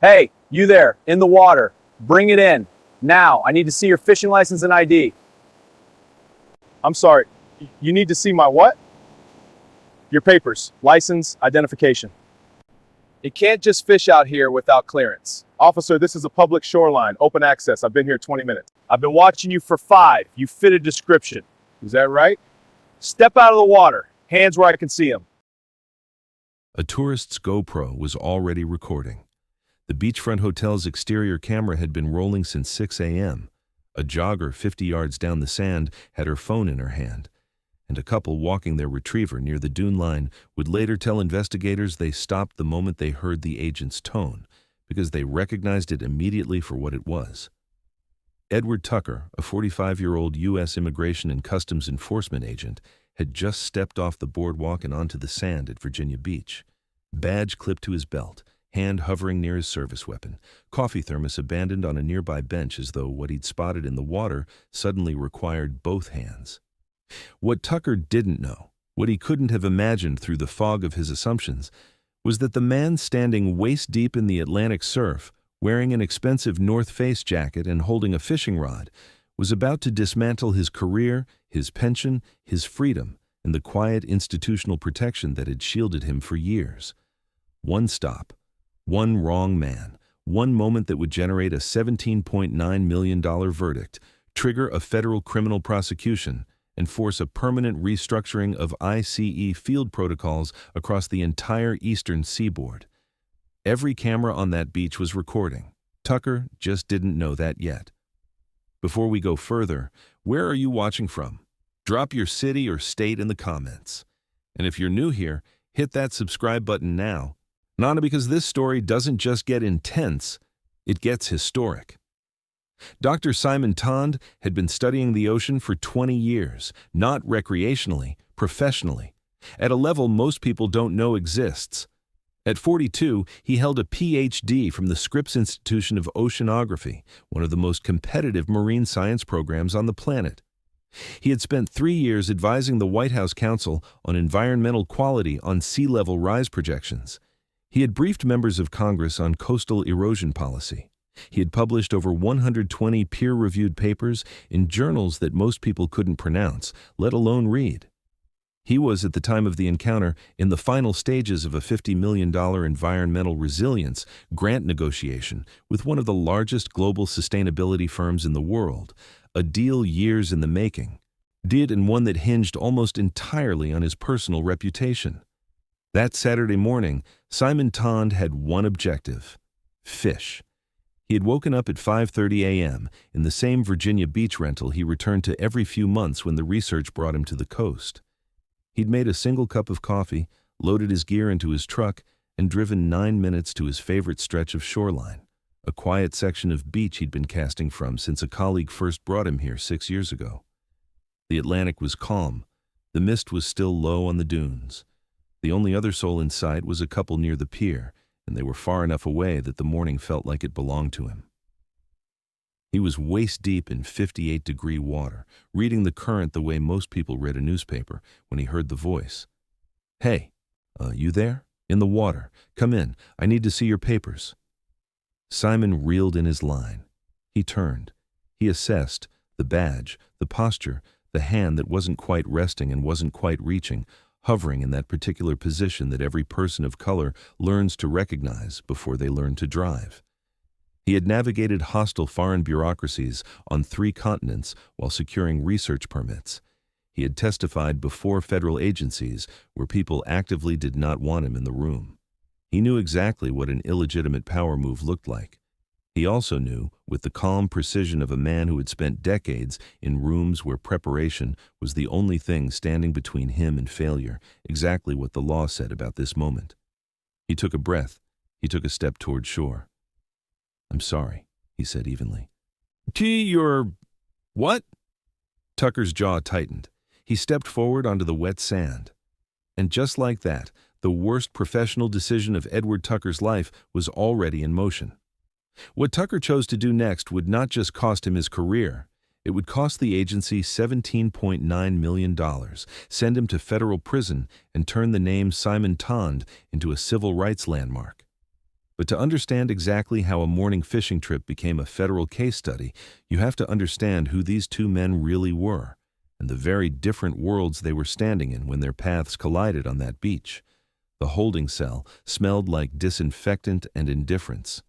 Hey, you there, in the water. Bring it in. Now, I need to see your fishing license and ID. I'm sorry, you need to see my what? Your papers, license, identification. You can't just fish out here without clearance. Officer, this is a public shoreline, open access. I've been here 20 minutes. I've been watching you for 5. You fit a description. Is that right? Step out of the water. Hands where I can see them. A tourist's GoPro was already recording. The beachfront hotel's exterior camera had been rolling since 6 a.m. A jogger 50 yards down the sand had her phone in her hand, and a couple walking their retriever near the dune line would later tell investigators they stopped the moment they heard the agent's tone, because they recognized it immediately for what it was. Edward Tucker, a 45-year-old U.S. Immigration and Customs Enforcement agent, had just stepped off the boardwalk and onto the sand at Virginia Beach. Badge clipped to his belt, hand hovering near his service weapon, coffee thermos abandoned on a nearby bench as though what he'd spotted in the water suddenly required both hands. What Tucker didn't know, what he couldn't have imagined through the fog of his assumptions, was that the man standing waist-deep in the Atlantic surf, wearing an expensive North Face jacket and holding a fishing rod, was about to dismantle his career, his pension, his freedom, and the quiet institutional protection that had shielded him for years. One stop, one wrong man, one moment that would generate a $17.9 million verdict, trigger a federal criminal prosecution, and force a permanent restructuring of ICE field protocols across the entire eastern seaboard. Every camera on that beach was recording. Tucker just didn't know that yet. Before we go further, where are you watching from? Drop your city or state in the comments. And if you're new here, hit that subscribe button now. Not because this story doesn't just get intense, it gets historic. Dr. Simon Tonde had been studying the ocean for 20 years, not recreationally, professionally, at a level most people don't know exists. At 42, he held a Ph.D. from the Scripps Institution of Oceanography, one of the most competitive marine science programs on the planet. He had spent 3 years advising the White House Council on environmental quality on sea level rise projections. He had briefed members of Congress on coastal erosion policy. He had published over 120 peer-reviewed papers in journals that most people couldn't pronounce, let alone read. He was, at the time of the encounter, in the final stages of a $50 million environmental resilience grant negotiation with one of the largest global sustainability firms in the world, a deal years in the making, and one that hinged almost entirely on his personal reputation. That Saturday morning, Simon Tonde had one objective: fish. He had woken up at 5:30 a.m. in the same Virginia Beach rental he returned to every few months when the research brought him to the coast. He'd made a single cup of coffee, loaded his gear into his truck, and driven 9 minutes to his favorite stretch of shoreline, a quiet section of beach he'd been casting from since a colleague first brought him here 6 years ago. The Atlantic was calm. The mist was still low on the dunes. The only other soul in sight was a couple near the pier, and they were far enough away that the morning felt like it belonged to him. He was waist-deep in 58-degree water, reading the current the way most people read a newspaper, when he heard the voice. "Hey, you there? In the water. Come in. I need to see your papers." Simon reeled in his line. He turned. He assessed the badge, the posture, the hand that wasn't quite resting and wasn't quite reaching, hovering in that particular position that every person of color learns to recognize before they learn to drive. He had navigated hostile foreign bureaucracies on 3 continents while securing research permits. He had testified before federal agencies where people actively did not want him in the room. He knew exactly what an illegitimate power move looked like. He also knew, with the calm precision of a man who had spent decades in rooms where preparation was the only thing standing between him and failure, exactly what the law said about this moment. He took a breath. He took a step toward shore. "I'm sorry," he said evenly. You're what?" Tucker's jaw tightened. He stepped forward onto the wet sand. And just like that, the worst professional decision of Edward Tucker's life was already in motion. What Tucker chose to do next would not just cost him his career. It would cost the agency $17.9 million, send him to federal prison, and turn the name Simon Tonde into a civil rights landmark. But to understand exactly how a morning fishing trip became a federal case study, you have to understand who these two men really were, and the very different worlds they were standing in when their paths collided on that beach. The holding cell smelled like disinfectant and indifference.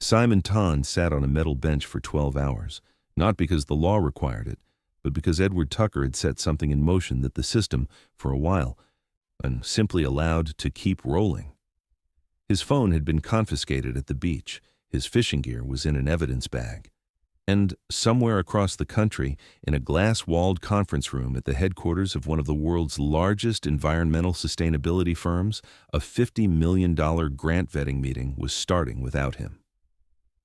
Simon Tonde sat on a metal bench for 12 hours, not because the law required it, but because Edward Tucker had set something in motion that the system, for a while, and simply allowed to keep rolling. His phone had been confiscated at the beach. His fishing gear was in an evidence bag. And somewhere across the country, in a glass-walled conference room at the headquarters of one of the world's largest environmental sustainability firms, a $50 million grant vetting meeting was starting without him.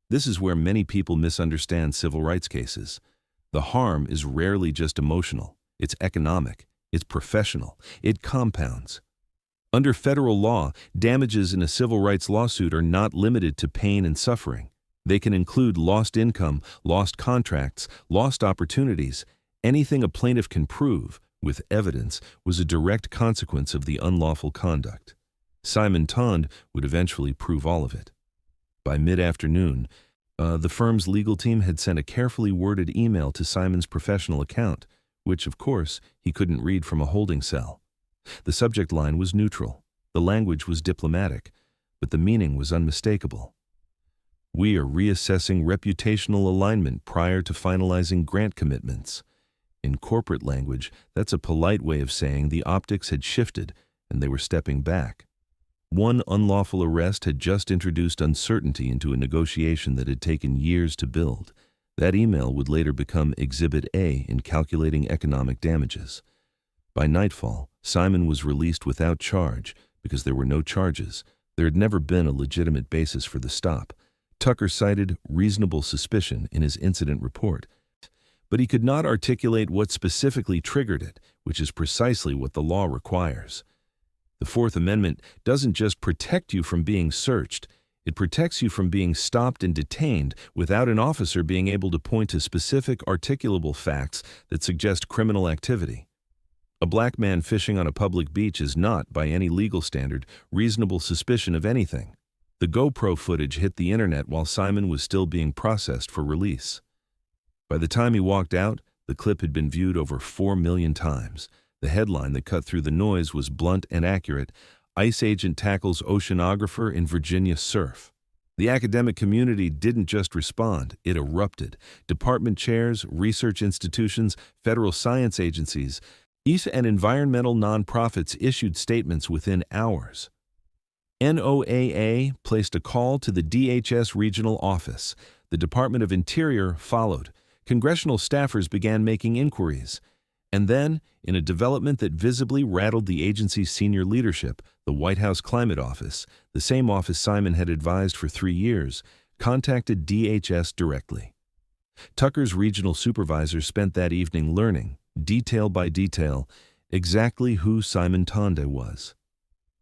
This is where many people misunderstand civil rights cases. The harm is rarely just emotional. It's economic. It's professional. It compounds. Under federal law, damages in a civil rights lawsuit are not limited to pain and suffering. They can include lost income, lost contracts, lost opportunities. Anything a plaintiff can prove, with evidence, was a direct consequence of the unlawful conduct. Simon Tonde would eventually prove all of it. By mid-afternoon, the firm's legal team had sent a carefully worded email to Simon's professional account, which, of course, he couldn't read from a holding cell. The subject line was neutral, the language was diplomatic, but the meaning was unmistakable. We are reassessing reputational alignment prior to finalizing grant commitments. In corporate language, that's a polite way of saying the optics had shifted and they were stepping back. One unlawful arrest had just introduced uncertainty into a negotiation that had taken years to build. That email would later become Exhibit A in calculating economic damages. By nightfall, Simon was released without charge because there were no charges. There had never been a legitimate basis for the stop. Tucker cited reasonable suspicion in his incident report, but he could not articulate what specifically triggered it, which is precisely what the law requires. The Fourth Amendment doesn't just protect you from being searched, it protects you from being stopped and detained without an officer being able to point to specific articulable facts that suggest criminal activity. A black man fishing on a public beach is not, by any legal standard, reasonable suspicion of anything. The GoPro footage hit the internet while Simon was still being processed for release. By the time he walked out, the clip had been viewed over 4 million times. The headline that cut through the noise was blunt and accurate: ICE agent tackles oceanographer in Virginia surf. The academic community didn't just respond, it erupted. Department chairs, research institutions, federal science agencies, and environmental nonprofits issued statements within hours. NOAA placed a call to the DHS regional office. The Department of Interior followed. Congressional staffers began making inquiries. And then, in a development that visibly rattled the agency's senior leadership, the White House Climate Office, the same office Simon had advised for 3 years, contacted DHS directly. Tucker's regional supervisor spent that evening learning, detail by detail, exactly who Simon Tonde was.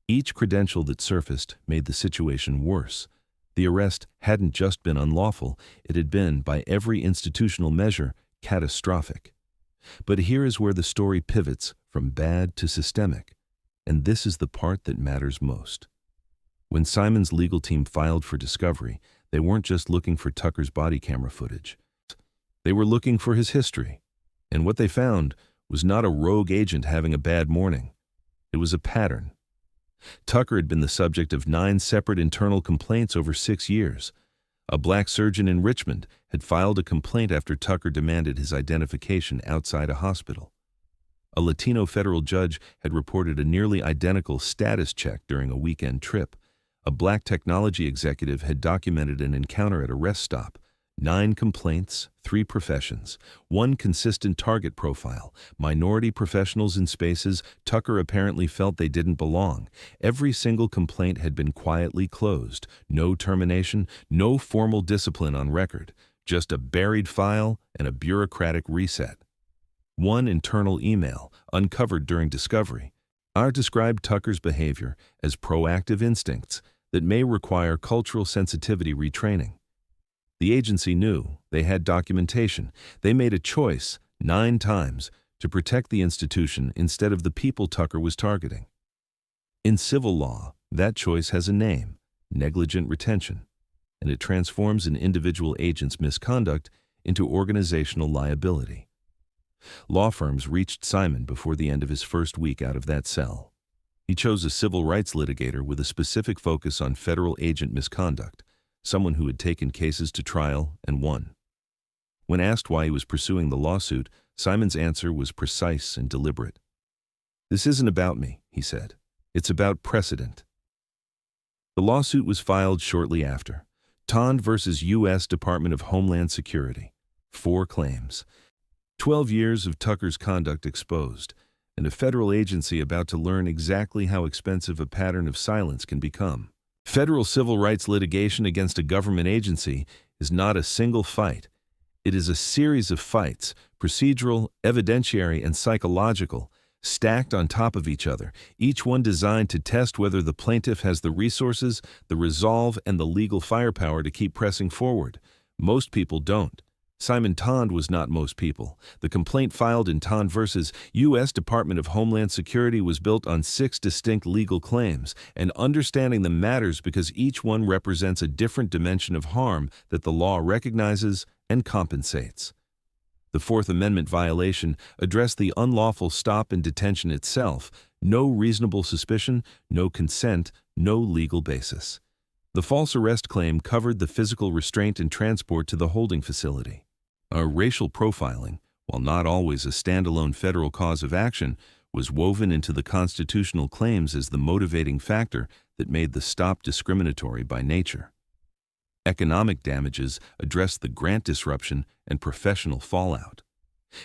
Each credential that surfaced made the situation worse. The arrest hadn't just been unlawful, it had been, by every institutional measure, catastrophic. But here is where the story pivots from bad to systemic, and this is the part that matters most. When Simon's legal team filed for discovery, they weren't just looking for Tucker's body camera footage. They were looking for his history, and what they found was not a rogue agent having a bad morning. It was a pattern. Tucker had been the subject of 9 separate internal complaints over 6 years. A black surgeon in Richmond had filed a complaint after Tucker demanded his identification outside a hospital. A Latino federal judge had reported a nearly identical status check during a weekend trip. A black technology executive had documented an encounter at a rest stop. 9 complaints, 3 professions, 1 consistent target profile, minority professionals in spaces Tucker apparently felt they didn't belong. Every single complaint had been quietly closed. No termination, no formal discipline on record, just a buried file and a bureaucratic reset. One internal email, uncovered during discovery, described Tucker's behavior as proactive instincts that may require cultural sensitivity retraining. The agency knew, they had documentation. They made a choice, 9 times, to protect the institution instead of the people Tucker was targeting. In civil law, that choice has a name: negligent retention, and it transforms an individual agent's misconduct into organizational liability. Law firms reached Simon before the end of his first week out of that cell. He chose a civil rights litigator with a specific focus on federal agent misconduct, someone who had taken cases to trial and won. When asked why he was pursuing the lawsuit, Simon's answer was precise and deliberate. "This isn't about me," he said. "It's about precedent." The lawsuit was filed shortly after. Tonde versus U.S. Department of Homeland Security. 4 claims. 12 years of Tucker's conduct exposed, and a federal agency about to learn exactly how expensive a pattern of silence can become. Federal civil rights litigation against a government agency is not a single fight. It is a series of fights, procedural, evidentiary, and psychological, stacked on top of each other, each one designed to test whether the plaintiff has the resources, the resolve, and the legal firepower to keep pressing forward. Most people don't. Simon Tonde was not most people. The complaint filed in Tonde versus U.S. Department of Homeland Security was built on 6 distinct legal claims, and understanding them matters because each one represents a different dimension of harm that the law recognizes and compensates. The Fourth Amendment violation addressed the unlawful stop and detention itself, no reasonable suspicion, no consent, no legal basis. The false arrest claim covered the physical restraint and transport to the holding facility. Racial profiling, while not always a standalone federal cause of action, was woven into the constitutional claims as the motivating factor that made the stop discriminatory by nature. Economic damages addressed the grant disruption and professional fallout.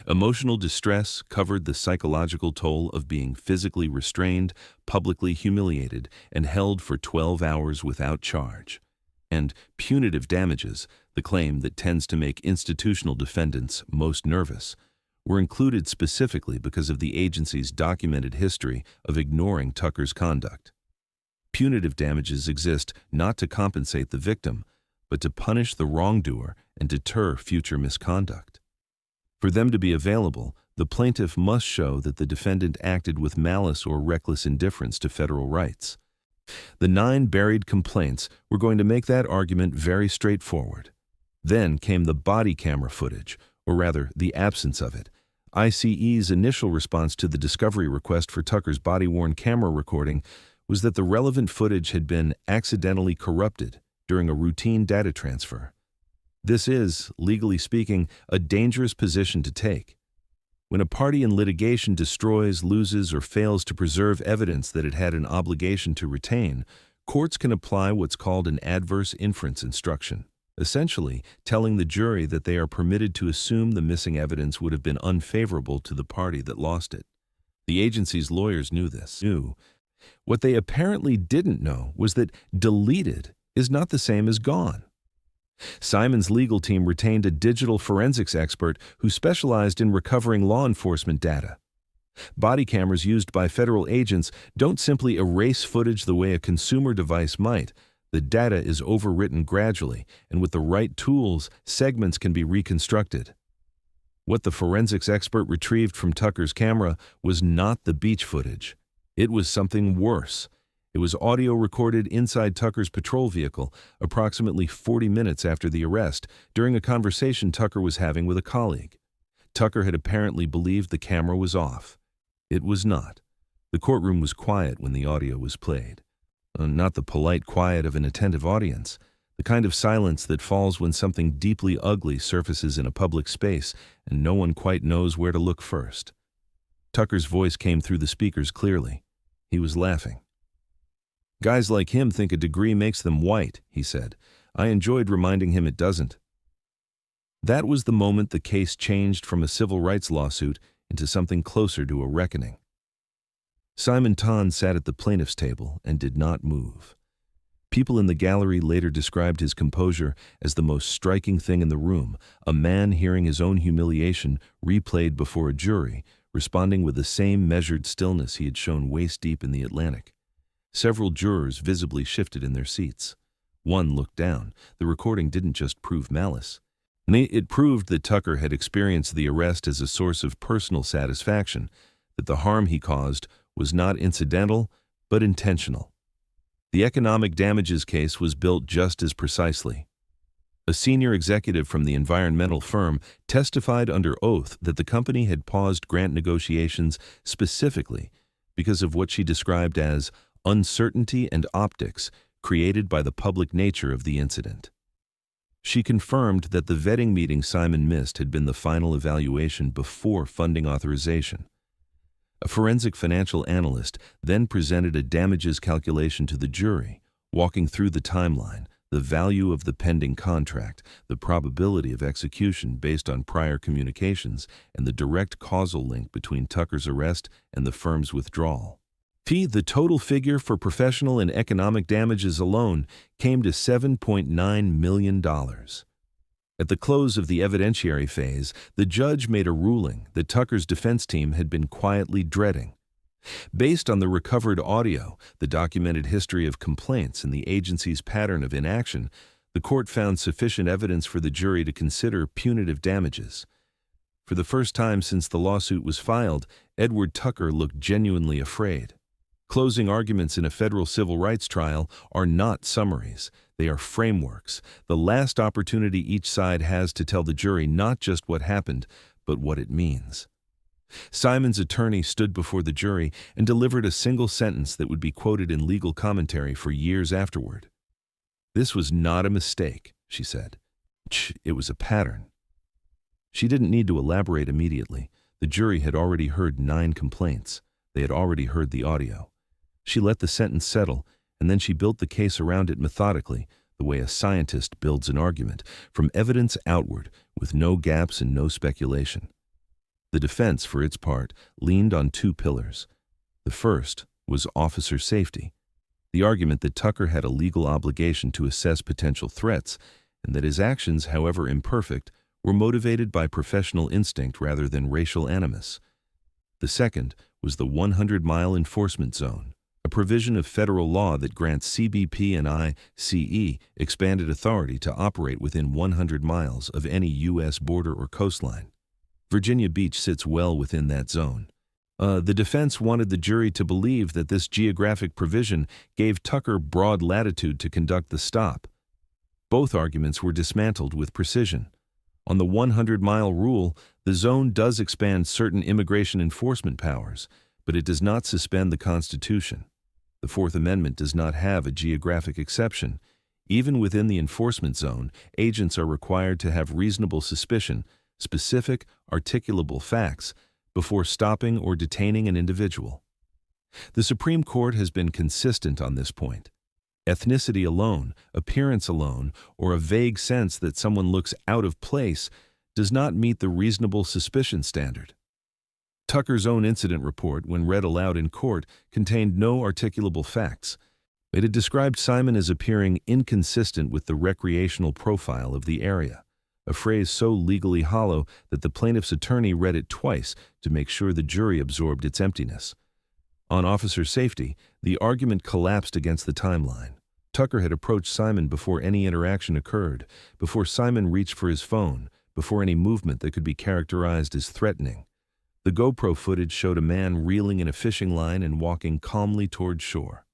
Emotional distress covered the psychological toll of being physically restrained, publicly humiliated, and held for 12 hours without charge. And punitive damages, the claim that tends to make institutional defendants most nervous, were included specifically because of the agency's documented history of ignoring Tucker's conduct. Punitive damages exist not to compensate the victim, but to punish the wrongdoer and deter future misconduct. For them to be available, the plaintiff must show that the defendant acted with malice or reckless indifference to federal rights. The 9 buried complaints were going to make that argument very straightforward. Then came the body camera footage, or rather, the absence of it. ICE's initial response to the discovery request for Tucker's body-worn camera recording was that the relevant footage had been accidentally corrupted during a routine data transfer. This is, legally speaking, a dangerous position to take. When a party in litigation destroys, loses, or fails to preserve evidence that it had an obligation to retain, courts can apply what's called an adverse inference instruction, essentially telling the jury that they are permitted to assume the missing evidence would have been unfavorable to the party that lost it. The agency's lawyers knew this. What they apparently didn't know was that deleted is not the same as gone. Simon's legal team retained a digital forensics expert who specialized in recovering law enforcement data. Body cameras used by federal agents don't simply erase footage the way a consumer device might. The data is overwritten gradually, and with the right tools, segments can be reconstructed. What the forensics expert retrieved from Tucker's camera was not the beach footage. It was something worse. It was audio recorded inside Tucker's patrol vehicle approximately 40 minutes after the arrest during a conversation Tucker was having with a colleague. Tucker had apparently believed the camera was off. It was not. The courtroom was quiet when the audio was played. Not the polite quiet of an attentive audience, the kind of silence that falls when something deeply ugly surfaces in a public space and no one quite knows where to look first. Tucker's voice came through the speakers clearly. He was laughing. "Guys like him think a degree makes them white," he said. "I enjoyed reminding him it doesn't." That was the moment the case changed from a civil rights lawsuit into something closer to a reckoning. Simon Tonde sat at the plaintiff's table and did not move. People in the gallery later described his composure as the most striking thing in the room, a man hearing his own humiliation replayed before a jury, responding with the same measured stillness he had shown waist-deep in the Atlantic. Several jurors visibly shifted in their seats. One looked down. The recording didn't just prove malice. It proved that Tucker had experienced the arrest as a source of personal satisfaction, that the harm he caused was not incidental, but intentional. The economic damages case was built just as precisely. A senior executive from the environmental firm testified under oath that the company had paused grant negotiations specifically because of what she described as uncertainty and optics created by the public nature of the incident. She confirmed that the vetting meeting Simon missed had been the final evaluation before funding authorization. A forensic financial analyst then presented a damages calculation to the jury, walking through the timeline, the value of the pending contract, the probability of execution based on prior communications, and the direct causal link between Tucker's arrest and the firm's withdrawal. The total figure for professional and economic damages alone came to $7.9 million. At the close of the evidentiary phase, the judge made a ruling that Tucker's defense team had been quietly dreading. Based on the recovered audio, the documented history of complaints, and the agency's pattern of inaction, the court found sufficient evidence for the jury to consider punitive damages. For the first time since the lawsuit was filed, Edward Tucker looked genuinely afraid. Closing arguments in a federal civil rights trial are not summaries. They are frameworks, the last opportunity each side has to tell the jury not just what happened, but what it means. Simon's attorney stood before the jury and delivered a single sentence that would be quoted in legal commentary for years afterward. "This was not a mistake," she said. "It was a pattern." She didn't need to elaborate immediately. The jury had already heard 9 complaints. They had already heard the audio. She let the sentence settle, and then she built the case around it methodically, the way a scientist builds an argument, from evidence outward, with no gaps and no speculation. The defense, for its part, leaned on 2 pillars. The first was officer safety, the argument that Tucker had a legal obligation to assess potential threats, and that his actions, however imperfect, were motivated by professional instinct rather than racial animus. The second was the 100-mile enforcement zone, a provision of federal law that grants CBP and ICE expanded authority to operate within 100 miles of any U.S. border or coastline. Virginia Beach sits well within that zone. The defense wanted the jury to believe that this geographic provision gave Tucker broad latitude to conduct the stop. Both arguments were dismantled with precision. On the 100-mile rule, the zone does expand certain immigration enforcement powers, but it does not suspend the Constitution. The Fourth Amendment does not have a geographic exception. Even within the enforcement zone, agents are required to have reasonable suspicion, specific, articulable facts, before stopping or detaining an individual. The Supreme Court has been consistent on this point. Ethnicity alone, appearance alone, or a vague sense that someone looks out of place does not meet the reasonable suspicion standard. Tucker's own incident report, when read aloud in court, contained no articulable facts. It had described Simon as appearing inconsistent with the recreational profile of the area, a phrase so legally hollow that the plaintiff's attorney read it twice to make sure the jury absorbed its emptiness. On officer safety, the argument collapsed against the timeline. Tucker had approached Simon before any interaction occurred, before Simon reached for his phone, before any movement that could be characterized as threatening. The GoPro footage showed a man reeling in a fishing line and walking calmly toward shore.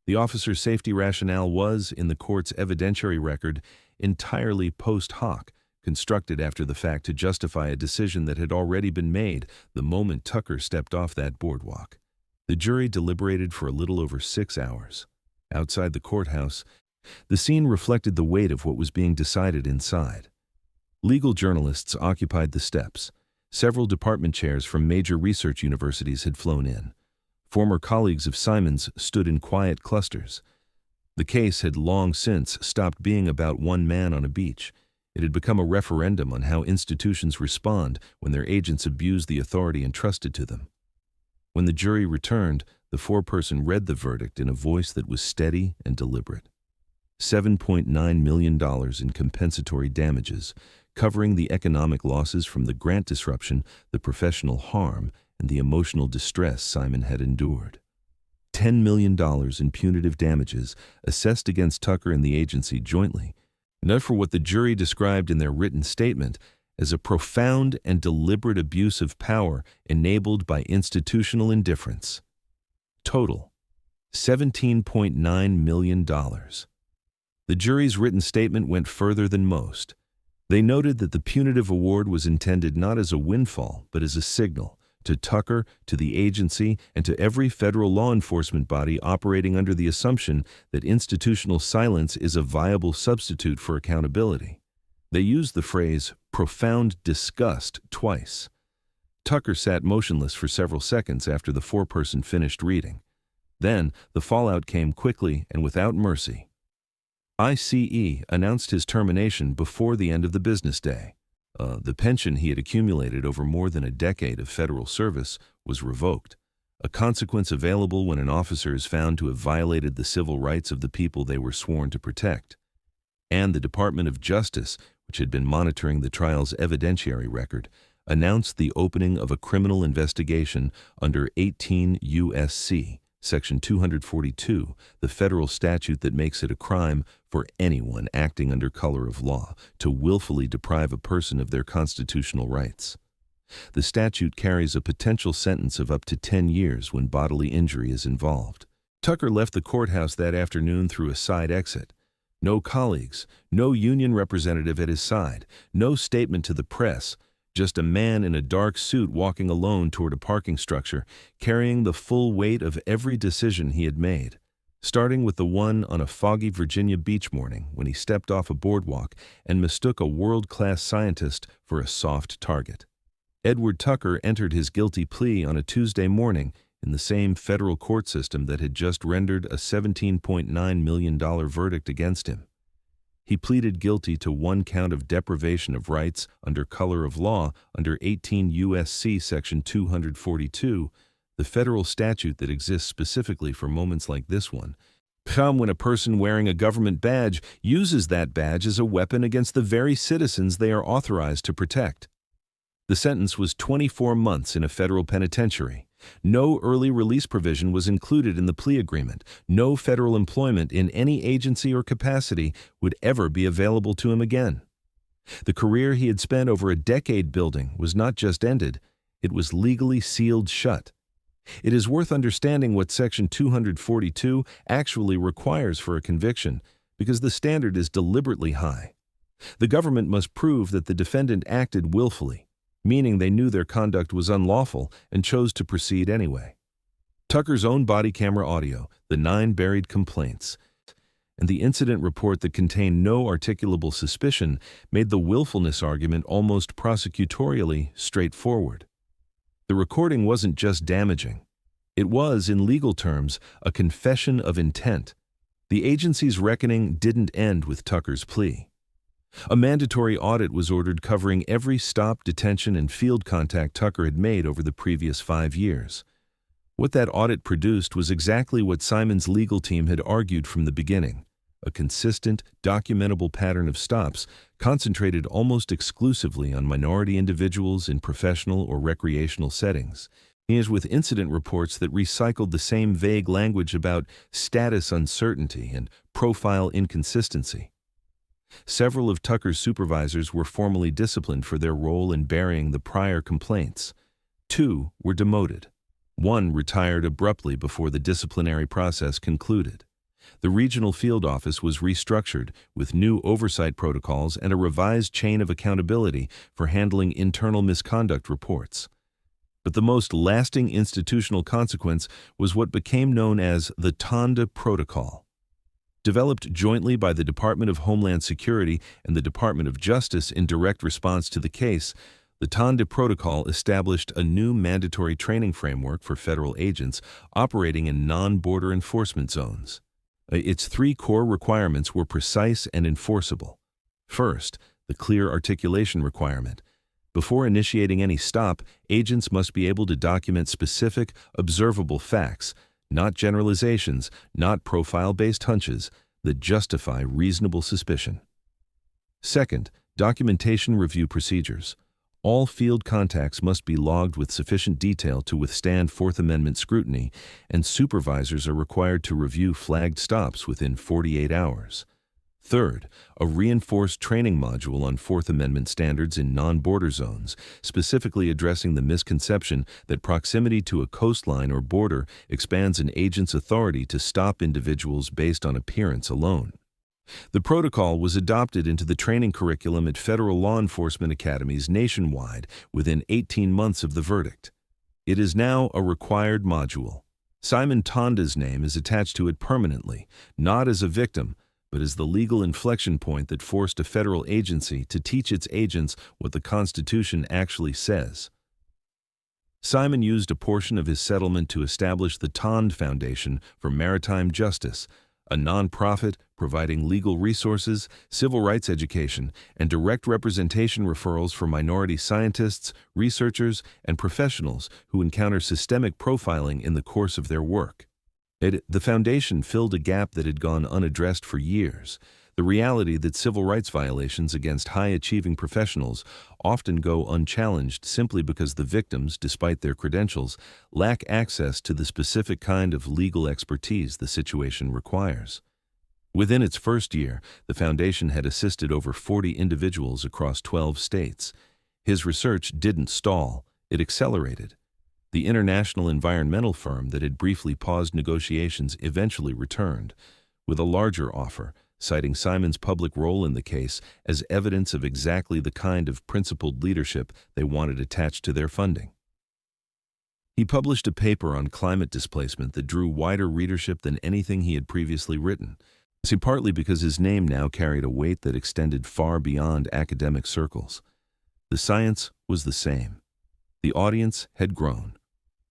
The officer's safety rationale was, in the court's evidentiary record, entirely post hoc, constructed after the fact to justify a decision that had already been made the moment Tucker stepped off that boardwalk. The jury deliberated for a little over 6 hours. Outside the courthouse, the scene reflected the weight of what was being decided inside. Legal journalists occupied the steps. Several department chairs from major research universities had flown in. Former colleagues of Simon's stood in quiet clusters. The case had long since stopped being about one man on a beach. It had become a referendum on how institutions respond when their agents abuse the authority entrusted to them. When the jury returned, the foreperson read the verdict in a voice that was steady and deliberate. $7.9 million in compensatory damages, covering the economic losses from the grant disruption, the professional harm, and the emotional distress Simon had endured. $10 million in punitive damages assessed against Tucker and the agency jointly, enough for what the jury described in their written statement as a profound and deliberate abuse of power enabled by institutional indifference. Total $17.9 million. The jury's written statement went further than most. They noted that the punitive award was intended not as a windfall, but as a signal to Tucker, to the agency, and to every federal law enforcement body operating under the assumption that institutional silence is a viable substitute for accountability. They used the phrase profound disgust twice. Tucker sat motionless for several seconds after the foreperson finished reading. Then, the fallout came quickly and without mercy. ICE announced his termination before the end of the business day. The pension he had accumulated over more than a decade of federal service was revoked, a consequence available when an officer is found to have violated the civil rights of the people they were sworn to protect. And the Department of Justice, which had been monitoring the trial's evidentiary record, announced the opening of a criminal investigation under 18 U.S.C. Section 242, the federal statute that makes it a crime for anyone acting under color of law to willfully deprive a person of their constitutional rights. The statute carries a potential sentence of up to 10 years when bodily injury is involved. Tucker left the courthouse that afternoon through a side exit. No colleagues, no union representative at his side, no statement to the press, just a man in a dark suit walking alone toward a parking structure, carrying the full weight of every decision he had made, starting with the one on a foggy Virginia beach morning when he stepped off a boardwalk and mistook a world-class scientist for a soft target. Edward Tucker entered his guilty plea on a Tuesday morning in the same federal court system that had just rendered a $17.9 million verdict against him. He pleaded guilty to one count of deprivation of rights under color of law under 18 U.S.C. Section 242, the federal statute that exists specifically for moments like this one, when a person wearing a government badge uses that badge as a weapon against the very citizens they are authorized to protect. The sentence was 24 months in a federal penitentiary. No early release provision was included in the plea agreement. No federal employment in any agency or capacity would ever be available to him again. The career he had spent over a decade building was not just ended, it was legally sealed shut. It is worth understanding what Section 242 actually requires for a conviction, because the standard is deliberately high. The government must prove that the defendant acted willfully, meaning they knew their conduct was unlawful and chose to proceed anyway. Tucker's own body camera audio, the 9 buried complaints, and the incident report that contained no articulable suspicion made the willfulness argument almost prosecutorially straightforward. The recording wasn't just damaging. It was, in legal terms, a confession of intent. The agency's reckoning didn't end with Tucker's plea. A mandatory audit was ordered covering every stop, detention, and field contact Tucker had made over the previous 5 years. What that audit produced was exactly what Simon's legal team had argued from the beginning: a consistent, documentable pattern of stops concentrated almost exclusively on minority individuals in professional or recreational settings, as with incident reports that recycled the same vague language about status uncertainty and profile inconsistency. Several of Tucker's supervisors were formally disciplined for their role in burying the prior complaints. 2 were demoted. 1 retired abruptly before the disciplinary process concluded. The regional field office was restructured with new oversight protocols and a revised chain of accountability for handling internal misconduct reports. But the most lasting institutional consequence was what became known as the Tonde Protocol. Developed jointly by the Department of Homeland Security and the Department of Justice in direct response to the case, the Tonde Protocol established a new mandatory training framework for federal agents operating in non-border enforcement zones. Its 3 core requirements were precise and enforceable. First, the clear articulation requirement. Before initiating any stop, agents must be able to document specific, observable facts, not generalizations, not profile-based hunches, that justify reasonable suspicion. Second, documentation review procedures. All field contacts must be logged with sufficient detail to withstand Fourth Amendment scrutiny, and supervisors are required to review flagged stops within 48 hours. Third, a reinforced training module on Fourth Amendment standards in non-border zones, specifically addressing the misconception that proximity to a coastline or border expands an agent's authority to stop individuals based on appearance alone. The protocol was adopted into the training curriculum at federal law enforcement academies nationwide within 18 months of the verdict. It is now a required module. Simon Tonde's name is attached to it permanently, not as a victim, but as the legal inflection point that forced a federal agency to teach its agents what the Constitution actually says. Simon used a portion of his settlement to establish the Tonde Foundation for Maritime Justice, a nonprofit providing legal resources, civil rights education, and direct representation referrals for minority scientists, researchers, and professionals who encounter systemic profiling in the course of their work. The foundation filled a gap that had gone unaddressed for years, the reality that civil rights violations against high-achieving professionals often go unchallenged simply because the victims, despite their credentials, lack access to the specific kind of legal expertise the situation requires. Within its first year, the foundation had assisted over 40 individuals across 12 states. His research didn't stall, it accelerated. The international environmental firm that had briefly paused negotiations eventually returned, with a larger offer, citing Simon's public role in the case as evidence of exactly the kind of principled leadership they wanted attached to their funding. He published a paper on climate displacement that drew wider readership than anything he had previously written, partly because his name now carried a weight that extended far beyond academic circles. The science was the same. The audience had grown.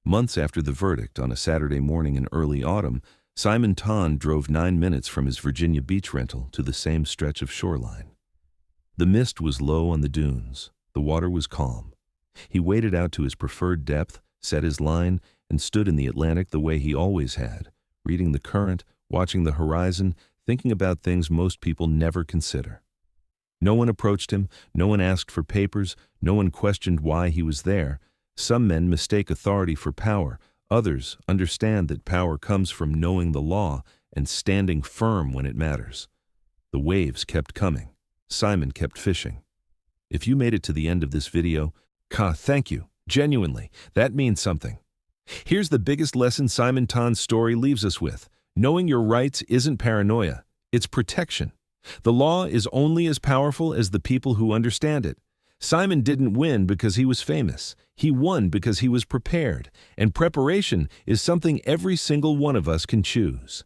Months after the verdict, on a Saturday morning in early autumn, Simon Tonde drove 9 minutes from his Virginia beach rental to the same stretch of shoreline. The mist was low on the dunes. The water was calm. He waded out to his preferred depth, set his line, and stood in the Atlantic the way he always had, reading the current, watching the horizon, thinking about things most people never consider. No one approached him, no one asked for papers, no one questioned why he was there. Some men mistake authority for power. Others understand that power comes from knowing the law and standing firm when it matters. The waves kept coming. Simon kept fishing. If you made it to the end of this video, thank you. Genuinely, that means something. Here's the biggest lesson Simon Tonde's story leaves us with. Knowing your rights isn't paranoia, it's protection. The law is only as powerful as the people who understand it. Simon didn't win because he was famous. He won because he was prepared, and preparation is something every single one of us can choose.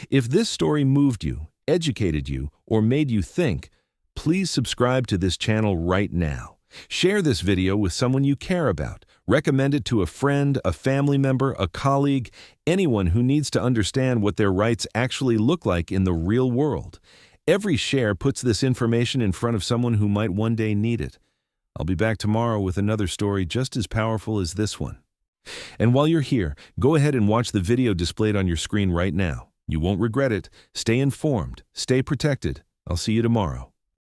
If this story moved you, educated you, or made you think, please subscribe to this channel right now. Share this video with someone you care about. Recommend it to a friend, a family member, a colleague, anyone who needs to understand what their rights actually look like in the real world. Every share puts this information in front of someone who might one day need it. I'll be back tomorrow with another story just as powerful as this one. And while you're here, go ahead and watch the video displayed on your screen right now. You won't regret it. Stay informed. Stay protected. I'll see you tomorrow.